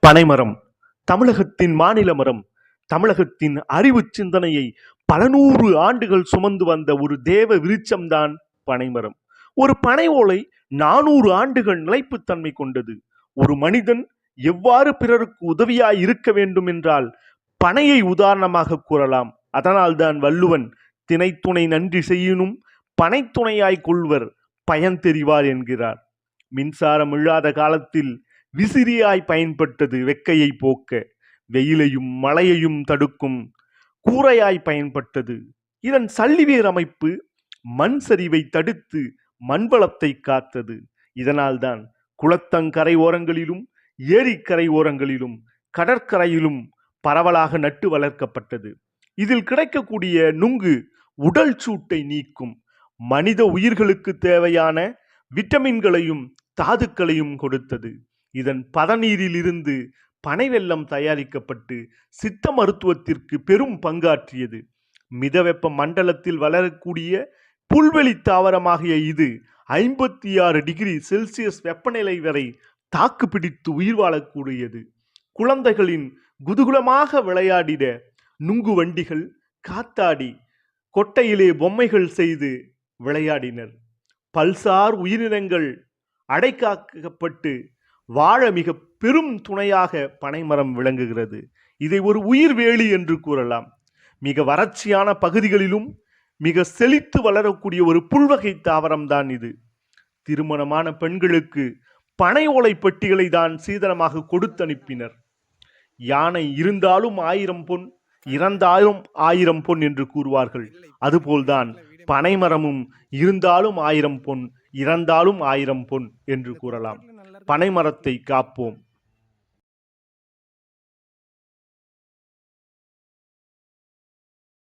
பனைமரம் தமிழகத்தின் மாநில மரம். தமிழகத்தின் அறிவு சிந்தனையை பல நூறு ஆண்டுகள் சுமந்து வந்த ஒரு தேவ விருட்சம்தான் பனைமரம். ஒரு பனை ஓலை 400 ஆண்டுகள் நிலைப்புத்தன்மை கொண்டது. ஒரு மனிதன் எவ்வாறு பிறருக்கு உதவியாய் இருக்க வேண்டும் என்றால் பனையை உதாரணமாக கூறலாம். அதனால்தான் வள்ளுவன் தினைத்துணை நன்றி செய்யினும் பனைத்துணையாய் கொள்வர் பயன் தெரிவார் என்கிறார். மின்சாரம் இல்லாத காலத்தில் விசிறியாய் பயன்பட்டது வெக்கையை போக்க. வெயிலையும் மழையையும் தடுக்கும் கூரையாய் பயன்பட்டது. இதன் சல்லிவேர் அமைப்பு மண் சரிவை தடுத்து மண்வளத்தை காத்தது. இதனால்தான் குளத்தங்கரை ஓரங்களிலும் ஏரிக்கரை ஓரங்களிலும் கடற்கரையிலும் பரவலாக நட்டு வளர்க்கப்பட்டது. இதில் கிடைக்கக்கூடிய நுங்கு உடல் சூட்டை நீக்கும். மனித உயிர்களுக்கு தேவையான விட்டமின்களையும் தாதுக்களையும் கொடுத்தது. இதன் பதநீரில் இருந்து பனை வெல்லம் தயாரிக்கப்பட்டு சித்த மருத்துவத்திற்கு பெரும் பங்காற்றியது. மிதவெப்ப மண்டலத்தில் வளரக்கூடிய புல்வெளி தாவரமாகிய இது 56 டிகிரி செல்சியஸ் வெப்பநிலை வரை தாக்கு பிடித்து உயிர் வாழக்கூடியது. குழந்தைகளின் குதூகலமாக விளையாடிட நுங்கு வண்டிகள் காத்தாடி கொட்டையிலே பொம்மைகள் செய்து விளையாடினர். பல்சார் உயிரினங்கள் அடைக்காக்கப்பட்டு வாழ மிக பெரும் துணையாக பனைமரம் விளங்குகிறது. இதை ஒரு உயிர்வேலி என்று கூறலாம். மிக வறட்சியான பகுதிகளிலும் மிக செழித்து வளரக்கூடிய ஒரு புல்வகை தாவரம் தான் இது. திருமணமான பெண்களுக்கு பனை ஓலை பெட்டிகளை தான் சீதனமாக கொடுத்து அனுப்பினர். யானை இருந்தாலும் 1000 பொன், இறந்தாலும் 1000 பொன் என்று கூறுவார்கள். அதுபோல்தான் பனைமரமும் இருந்தாலும் 1000 பொன், இறந்தாலும் 1000 பொன் என்று கூறலாம். பனைமரத்தை காப்போம்.